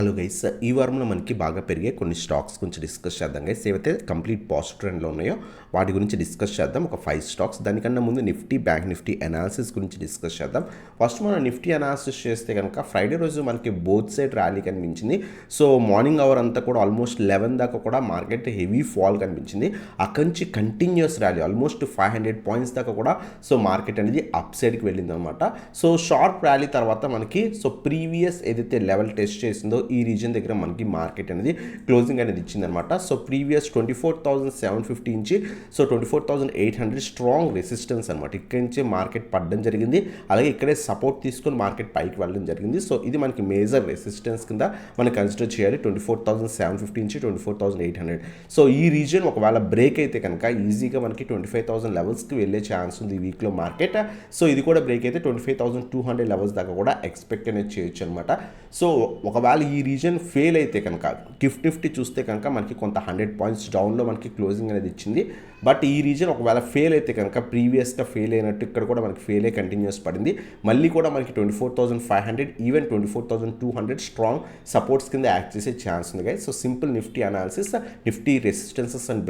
Hello guys, ఈ వారంలో మనకి బాగా పెరిగే కొన్ని స్టాక్స్ గురించి డిస్కస్ చేద్దాం గైస్. ఏవైతే కంప్లీట్ పాజిటివ్ ట్రెండ్లో ఉన్నాయో వాటి గురించి డిస్కస్ చేద్దాం. ఒక 5 స్టాక్స్. దానికన్నా ముందు నిఫ్టీ, బ్యాంక్ నిఫ్టీ అనాలిసిస్ గురించి డిస్కస్ చేద్దాం. ఫస్ట్ మనం నిఫ్టీ అనాలిసిస్ చేస్తే కనుక ఫ్రైడే రోజు మనకి బోత్ సైడ్ ర్యాలీ కనిపించింది. సో మార్నింగ్ అవర్ అంతా కూడా ఆల్మోస్ట్ 11 దాకా కూడా మార్కెట్ హెవీ ఫాల్ కనిపించింది. అక్కడి నుంచి కంటిన్యూస్ ర్యాలీ ఆల్మోస్ట్ 500 పాయింట్స్ దాకా కూడా సో మార్కెట్ అనేది అప్ సైడ్కి వెళ్ళింది అనమాట. సో షార్ప్ ర్యాలీ తర్వాత మనకి సో ప్రీవియస్ ఏదైతే లెవెల్ టెస్ట్ చేసిందో ఈ రీజన్ దగ్గర మనకి మార్కెట్ అనేది క్లోజింగ్ అనేది ఇచ్చిందనమాట. సో ప్రీవియస్ 24,750 నుంచి సో 24,800 స్ట్రాంగ్ రెసిస్టెన్స్ అనమాట. ఇక్కడి నుంచే మార్కెట్ పడడం జరిగింది. అలాగే ఇక్కడే సపోర్ట్ తీసుకొని మార్కెట్ పైకి వెళ్ళడం జరిగింది. సో ఇది మనకి మేజర్ రెసిస్టెన్స్ కింద మనం కన్సిడర్ చేయాలి. 24,750 నుంచి 24,800. సో ఈ రీజన్ ఒకవేళ బ్రేక్ అయితే కనుక ఈజీగా మనకి 25,000 లెవెల్స్కి వెళ్ళే ఛాన్స్ ఉంది ఈ వీక్లో మార్కెట్. సో ఇది కూడా బ్రేక్ అయితే 25,200 లెవెల్స్ దాకా కూడా ఎక్స్పెక్ట్ అనేది చేయొచ్చు అనమాట. సో ఒకవేళ ఈ రీజన్ ఫెయిల్ అయితే కనుక నిఫ్టీ చూస్తే కనుక మనకి కొంత 100 పాయింట్స్ డౌన్లో మనకి క్లోజింగ్ అనేది ఇచ్చింది. బట్ ఈ రీజన్ ఒకవేళ ఫెయిల్ అయితే కనుక ప్రీవియస్గా ఫెయిల్ అయినట్టు ఇక్కడ కూడా మనకి ఫెయిల్ అయ్యి కంటిన్యూస్ పడింది. మళ్ళీ కూడా మనకి 24,500 ఈవెన్ 24,200 స్ట్రాంగ్ సపోర్ట్స్ కింద యాక్ట్ చేసే ఛాన్స్ ఉంది guys. So simple Nifty analysis, Nifty resistances and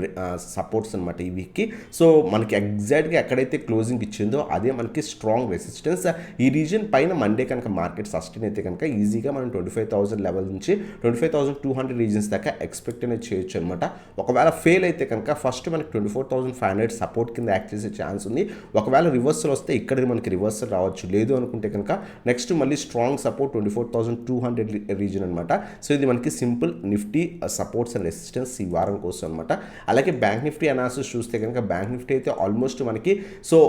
supports అనమాట ఈ వీక్కి. సో మనకి ఎగ్జాక్ట్గా ఎక్కడైతే క్లోజింగ్ ఇచ్చిందో అదే మనకి స్ట్రాంగ్ రెసిస్టెన్స్. ఈ రీజన్ పైన మండే కనుక మార్కెట్ సస్టైన్ అయితే కనుక ఈజీగా మనం 25,000 లెవెల్ నుంచి 25,200 రీజన్స్ దాకా ఎక్స్పెక్ట్ అనేది చేయొచ్చు అనమాట. ఒకవేళ ఫెయిల్ అయితే కనుక ఫస్ట్ మనకి 24,500 సపోర్ట్ కింద యాక్ట్ చేసే ఛాన్స్ ఉంది. ఒకవేళ రివర్సల్ వస్తే ఇక్కడ మనకి రివర్సల్ రావచ్చు. లేదు అనుకుంటే కనుక నెక్స్ట్ మళ్ళీ స్ట్రాంగ్ సపోర్ట్ 24,200 రీజన్ అనమాట. సో ఇది మనకి simple Nifty supports and resistance ఈ వారం కోసం అనమాట. అలాగే బ్యాంక్ నిఫ్టీ అనాలిసిస్ చూస్తే కనుక బ్యాంక్ నిఫ్టీ అయితే ఆల్మోస్ట్ మనకి సో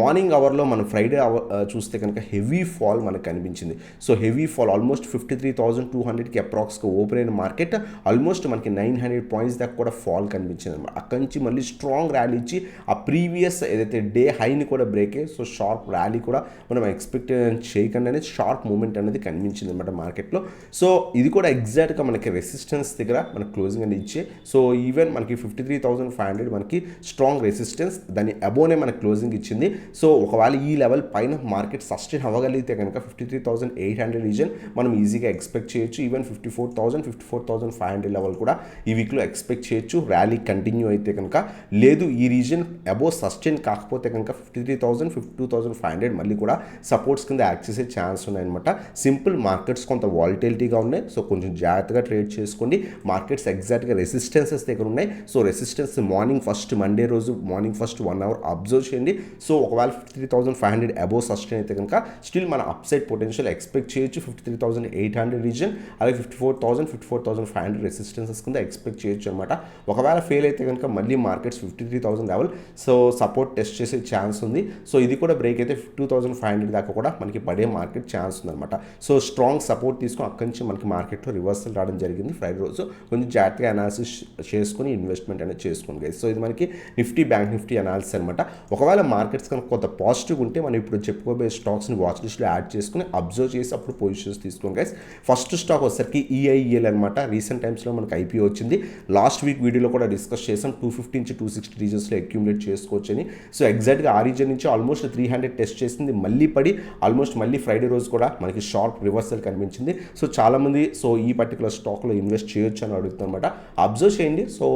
మార్నింగ్ అవర్లో మనం ఫ్రైడే అవర్ చూస్తే కనుక హెవీ ఫాల్ మనకు కనిపించింది. సో హెవీ ఫాల్ ఆల్మోస్ట్ 53,200కి అప్రాక్స్గా ఓపెన్ అయిన మార్కెట్ ఆల్మోస్ట్ మనకి 900 పాయింట్స్ దాకా కూడా ఫాల్ కనిపించింది అనమాట. అక్కడి నుంచి మళ్ళీ స్ట్రాంగ్ ర్యాలీ ఇచ్చి ఆ ప్రీవియస్ ఏదైతే డే హైని కూడా బ్రేక్ అయ్యి సో షార్ప్ ర్యాలీ కూడా మనం ఎక్స్పెక్ట్ చేయకుండానే షార్ప్ మూమెంట్ అనేది కనిపించింది అనమాట మార్కెట్లో. సో ఇది కూడా ఎగ్జాక్ట్గా మనకి రెసిస్టెన్స్ దగ్గర మనకి క్లోజింగ్ అనేది ఇచ్చే సో ఈవెన్ మనకి 53,500 మనకి స్ట్రాంగ్ రెసిస్టెన్స్, దాని అబోనే మనకి క్లోజింగ్ ఇచ్చింది. సో ఒకవేళ ఈ లెవెల్ పైన మార్కెట్ సస్టైన్ అవ్వగలిగితే కనుక 53,800 రీజన్ మనం ఈజీగా ఎక్స్పెక్ట్ చేయొచ్చు. ఈవెన్ 54,500 లెవెల్ కూడా ఈ వీక్లో ఎక్స్పెక్ట్ చేయొచ్చు ర్యాలీ కంటిన్యూ అయితే కనుక. లేదు ఈ రీజన్ అబోవ్ సస్టైన్ కాకపోతే కనుక 53,000, 52,500 మళ్ళీ కూడా సపోర్ట్స్ కింద యాక్ట్ చేసే ఛాన్స్ ఉన్నాయన్నమాట. సింపుల్ మార్కెట్స్ కొంత వాలిటిలిటీగా ఉన్నాయి. సో కొంచెం జాగ్రత్తగా ట్రేడ్ చేసుకోండి. మార్కెట్స్ ఎగ్జాక్ట్గా రెసిస్టెన్సెస్ దగ్గర ఉన్నాయి. So resistance morning first Monday రోజు మార్నింగ్ ఫస్ట్ 1 అవర్ అబ్జర్వ్ చేయండి. సో ఒకవేళ 53,500 అబోవ్ సస్టైన్ అయితే కనుక స్టిల్ మన అప్సైడ్ పొటెన్షియల్ ఎక్స్పెక్ట్ చేయొచ్చు. 53,800 రీజన్ అలాగే 54,000, 54,500 రెసిస్టెన్సెస్ కింద ఎక్స్పెక్ట్ చేయొచ్చు అనమాట. ఒకవేళ ఫెయిల్ అయితే కనుక మళ్ళీ markets 53,000 level so support test చేసే ఛాన్స్ ఉంది. సో ఇది కూడా బ్రేక్ అయితే 52,500 దాకా కూడా మనకి పడే మార్కెట్ ఛాన్స్ ఉందన్నమాట. సో స్ట్రాంగ్ సపోర్ట్ తీసుకొని అక్కడి నుంచి మనకి మార్కెట్లో రివర్సల్ రావడం జరిగింది ఫ్రైడే రోజు. కొంచెం జాగ్రత్తగా అనాలిసిస్ చేసుకుని ఇన్వెస్ట్మెంట్ అనేది చేసుకోండి. సో ఇది మనకి నిఫ్టీ బ్యాంక్ నిఫ్టీ అనాలిసిస్ అనమాట. ఒకవేళ మార్కెట్స్ కనుక కొంత పాజిటివ్ ఉంటే మనం ఇప్పుడు చెప్పుకోబోయే స్టాక్స్ని వాచ్ లిస్ట్లో యాడ్ చేసుకుని అబ్జర్వ్ చేసి అప్పుడు పొజిషన్స్ తీసుకోండి గైస్. ఫస్ట్ స్టాక్ వచ్చేసరికి ఈఐఈఎల్ అనమాట. రీసెంట్ టైమ్స్లో మనకి ఐపీఓ వచ్చింది. లాస్ట్ వీక్ వీడియోలో కూడా డిస్కస్ చేసాం 250 నుంచి 260 రీజన్స్లో అక్యూములేట్ చేసుకోవచ్చని. సో ఎగ్జాక్ట్గా ఆ రీజన్ నుంచి ఆల్మోస్ట్ 300 టెస్ట్ చేసింది, మళ్ళీ పడి ఆల్మోస్ట్ మళ్ళీ ఫ్రైడే రోజు కూడా మనకి షార్ప్ రివర్సల్ కనిపించింది. సో చాలామంది సో ఈ పర్టికులర్ స్టాక్లో ఇన్వెస్ట్ చేయొచ్చు అని అడుగుతుంది అనమాట. అబ్జర్వ్ చేయండి. సో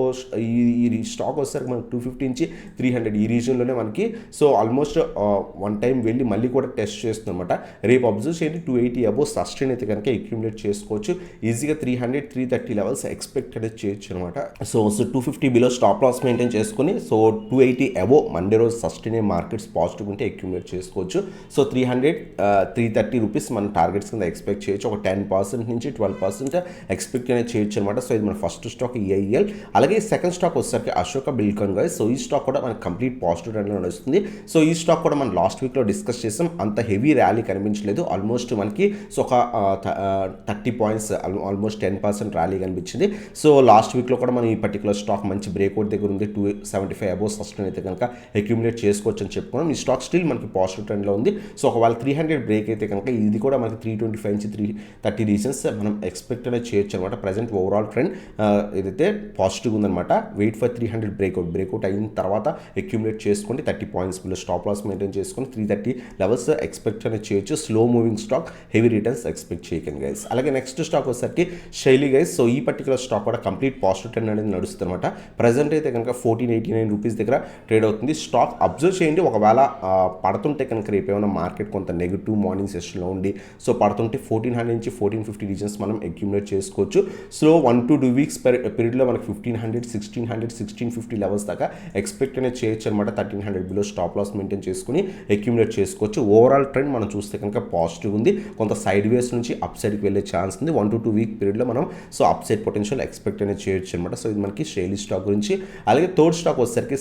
ఈ స్టాక్ వచ్చేసరికి మనకి 250 నుంచి 300 ఈ రీజన్లోనే మనకి సో ఆల్మోస్ట్ వన్ టైం వెళ్ళి మళ్ళీ కూడా టెస్ట్ చేస్తుంది అనమాట. రేపు అబ్జర్వ్ చేయండి 280 అబోవ్ సస్టైన్ అయితే కనుక అక్యూములేట్ చేసుకోవచ్చు. ఈజీగా 300, 330 లెవెల్స్ ఎక్స్పెక్ట్ అనేది చేయొచ్చు అనమాట. So 250 below stop loss maintain చేసుకుని సో 280 అబోవ్ మండే రోజు సస్టైన్ మార్కెట్స్ పాజిటివ్ ఉంటే అక్యూములేట్ చేసుకోవచ్చు. సో 300, 330 రూపీస్ మన టార్గెట్స్ కింద ఎక్స్పెక్ట్ చేయొచ్చు. ఒక 10% నుంచి 12% ఎక్స్పెక్ట్ అనేది చేయొచ్చు అనమాట. సో ఇది మన ఫస్ట్ స్టాక్ ఈఐఎల్. అలాగే సెకండ్ స్టాక్ వచ్చేసరికి అశోక బిల్కాన్ గైస్. సో ఈ స్టాక్ కూడా మనకి కంప్లీట్ పాజిటివ్ ట్రెండ్లో నడుస్తుంది. సో ఈ స్టాక్ కూడా మనం లాస్ట్ వీక్లో డిస్కస్ చేసాం. అంత హెవీ ర్యాలీ కనిపించలేదు. ఆల్మోస్ట్ మనకి సో ఒక 30 పాయింట్స్ ఆల్మోస్ట్ 10% ర్యాలీ కనిపించింది. సో లాస్ట్ వీక్లో కూడా మనం ఈ పర్టికులర్ స్టాక్ మంచి బ్రేక్అవుట్ దగ్గర ఉంది. 275 అబోవ్ సస్టైన్ అయితే కనుక అక్యూములేట్ చేసుకోవచ్చు అని చెప్పుకున్నాం. ఈ స్టాక్ స్టిల్ మనకి పాజిటివ్ ట్రెండ్లో ఉంది. సో ఒకవేళ 300 బ్రేక్ అయితే కనుక ఇది కూడా మనకి 325 నుంచి 330 రీజన్స్ మనం ఎక్స్పెక్ట్ అనేది చేయొచ్చు అనమాట. ప్రజెంట్ ఓవరాల్ ట్రెండ్ ఏదైతే పాజిటివ్ ఉందన్నమాట. వెయిట్ ఫర్ 300 బ్రేక్అవుట్ అయిన తర్వాత అక్యూములేట్ చేసుకోండి. 30 points below stop loss maintain చేసుకొని 330 లెవెల్స్ ఎక్స్పెక్ట్ అనేది చేయొచ్చు. Slow moving stock, heavy returns expect చేయకండి గైస్. అలాగే నెక్స్ట్ నెక్స్ట్ స్టాక్ వచ్చేసరికి శైలి గైస్. సో ఈ పర్టికులర్ స్టాక్ కూడా కంప్లీట్ పాజిటివ్ ట్రెండ్ అనేది నడుస్తుంది అనమాట. ప్రజెంట్ అయితే కనుక 1489 రూపీస్ దగ్గర ట్రేడ్ అవుతుంది. స్టాక్ అబ్జర్వ్ చేయండి, ఒకవేళ పడుతుంటే కనుక రేపు ఏమైనా మార్కెట్ కొంత నెగిటివ్ మార్నింగ్ సెషన్లో ఉండి సో పడుతుంటే 1400 నుంచి 1450 రీజన్స్ మనం అక్యుములేట్ చేసుకోవచ్చు. సో 1 to 2 వీక్స్ పీరియడ్లో మనకి 1500, 1600, 1650 లెవెల్స్ దాకా ఎక్స్పెక్ట్ అనేది చేయొచ్చు అనమాట. 1300 బిలో స్టాప్ లాస్ మెయింటైన్ చేసుకుని అక్యుములేట్ చేసుకోవచ్చు. ఓవరాల్ ట్రెండ్ మనం చూస్తే కనుక పాజిటివ్ ఉంది. కొంత సైడ్ వేస్ నుంచి అప్ సైడ్కి వెళ్ళే ఛాన్స్ ఉంది. 1 to 2 వీక్ పీరియడ్లో మనం so up side potential expect అనేది చేయొచ్చు అనమాట. సో ఇది మనకి షైలీ స్టాక్ గురించి. అలాగే థర్డ్ స్టాక్ వచ్చేసరికి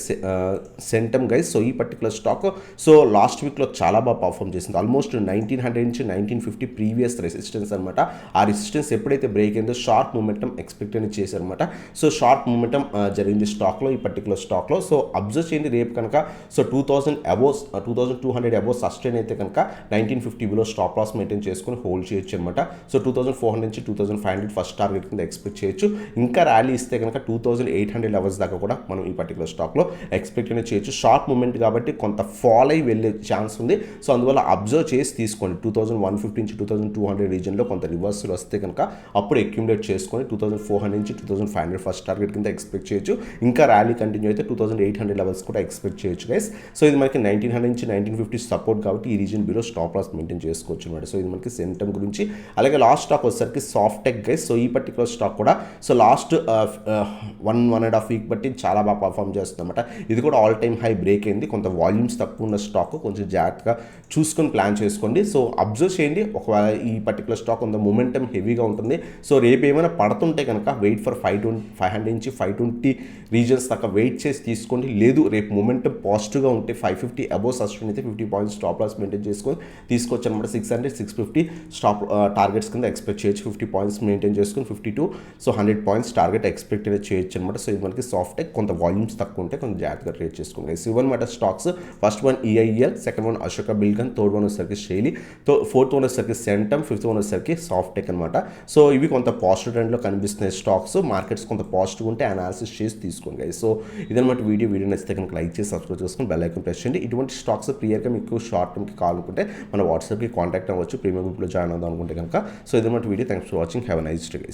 సెంటమ్ గైస్. సో ఈ పర్టికులర్ స్టాక్ సో లాస్ట్ వీక్లో చాలా బాగా పర్ఫామ్ చేసింది. ఆల్మోస్ట్ 1900 నుంచి 1950 ప్రీవియస్ రెసిస్టెన్స్ అనమాట. ఆ రెసిస్టెన్స్ ఎప్పుడైతే బ్రేక్ అయిందో షార్ప్ మూమెంటం ఎక్స్పెక్ట్ అనేది చేశారనమాట. సో షార్ప్ మూమెంటం జరిగింది స్టాక్లో, ఈ పర్టికులర్ స్టాక్లో. సో అబ్జర్వ్ చేయండి రేపు కనుక సో 2200 అబోవ్ సస్టైన్ అయితే కనుక 1950 బిలో స్టాప్ లాస్ మెయింటైన్ చేసుకుని హోల్డ్ చేయొచ్చు అనమాట. సో 2400 నుంచి 2500 ఫస్ట్ టార్గెట్ కింద ఎక్స్పెక్ట్ చేయొచ్చు. ఇంకా ర్యాలీ ఇస్తే కనుక 2800 లెవెల్స్ దాకా కూడా మనం ఈ పర్టికులర్ స్టాక్లో ఎక్స్పెక్ట్ అనేది చేయొచ్చు. షార్ట్ మూమెంట్ కాబట్టి కొంత ఫాల్ అయి వెళ్ళే ఛాన్స్ ఉంది. సో అందువల్ల అబ్జర్వ్ చేసి తీసుకోండి. 2150 నుంచి 2200 రీజన్లో కొంత రివర్సల్ వస్తే కనుక అప్పుడు అక్యుములేట్ చేసుకొని 2400 నుంచి 2500 ఫస్ట్ టార్గెట్ కింద ఎక్స్పెక్ట్ చేయొచ్చు. ఇంకా ర్యాలీ కంటిన్యూ అయితే 2800 లెవెల్స్ కూడా ఎక్స్పెక్ట్ చేయొచ్చు గైస్. సో ఇది మనకి 1900 నుంచి 1950 సపోర్ట్ కాబట్టి ఈ region below stop loss maintain చేసుకోవచ్చు అనమాట. సో ఇది మనకి సెంటమ్ గురించి. అలాగే లాస్ట్ స్టాక్ వచ్చేసరికి సాఫ్టెక్ గైస్. సో ఈ పర్టికులర్ స్టాక్ కూడా సో లాస్ట్ 1.5 వీక్ బట్టి చాలా బాగా పర్ఫామ్ చేస్తుంది అనమాట. ఇది కూడా ఆల్ టైమ్ హై బ్రేక్ అయింది. కొంత వాల్యూమ్స్ తక్కువ ఉన్న స్టాక్, కొంచెం జాగ్రత్తగా చూసుకొని ప్లాన్ చేసుకోండి. సో అబ్జర్వ్ చేయండి, ఒకవేళ ఈ పర్టికులర్ స్టాక్ కొంత మొమెంటం హెవీగా ఉంటుంది. సో రేపు ఏమైనా పడుతుంటే కనుక వెయిట్ ఫర్ 500 నుంచి 520 రీజన్స్ దాకా వెయిట్ చేసి తీసుకోండి. లేదు రేపు మొమెంటం పాజిటివ్గా ఉంటే 550 అబోవ్ సస్టైన్ అయితే 50 పాయింట్స్ స్టాప్ లాస్ మెయింటైన్ చేసుకొని తీసుకోవచ్చు అనమాట. 600, 650 స్టాప్ టార్గెట్స్ కింద ఎక్స్పెక్ట్ చేయొచ్చు. 50 పాయింట్స్ మెయింటైన్ చేసుకుని 52 సో 100 పాయింట్స్ టార్గెట్ ఎక్స్పెక్ట్ అనేది చేయొచ్చు అనమాట. సో ఇది మనకి సాఫ్టెక్, కొంత వాల్యూమ్స్ తక్కువ ఉంటే కొంచెం జాగ్రత్తగా ట్రేడ్ చేసుకోండి. ఇవన్ మాట stocks. First one EIL, second one Ashoka Buildcon, third one వచ్చేసరికి శైలి, ఫోర్త్ వన్ వచ్చేసరికి సెంటమ్, ఫిఫ్త్ వన్ వచ్చేసరికి సాఫ్టెక్ అనమాట. సో ఇవి కొంత పాజిటివ్ ట్రెండ్లో కనిపిస్తున్నాయి స్టాక్స్. మార్కెట్స్ కొంత పాజిటివ్ ఉంటే అనాలిసిస్ చేసి తీసుకోండి గైస్. సో ఇదన్నమాట వీడియో నచ్చితే కనుక లైక్ చేసి సబ్స్క్రైబ్ చేసుకుని బెల్ ఐకాన్ ప్రెస్ చేయండి. ఇటువంటి స్టాక్స్ క్లియర్గా మీకు షార్ట్ టర్మ్కి కావాలనుకుంటే మన వాట్సాప్కి కాంటాక్ట్ అవ్వచ్చు. ప్రీమియం గ్రూప్లో జాయిన్ అవుదాం అనుకుంటే కనుక. సో ఇదన్నమాట video. Thanks for watching. Have a nice day guys.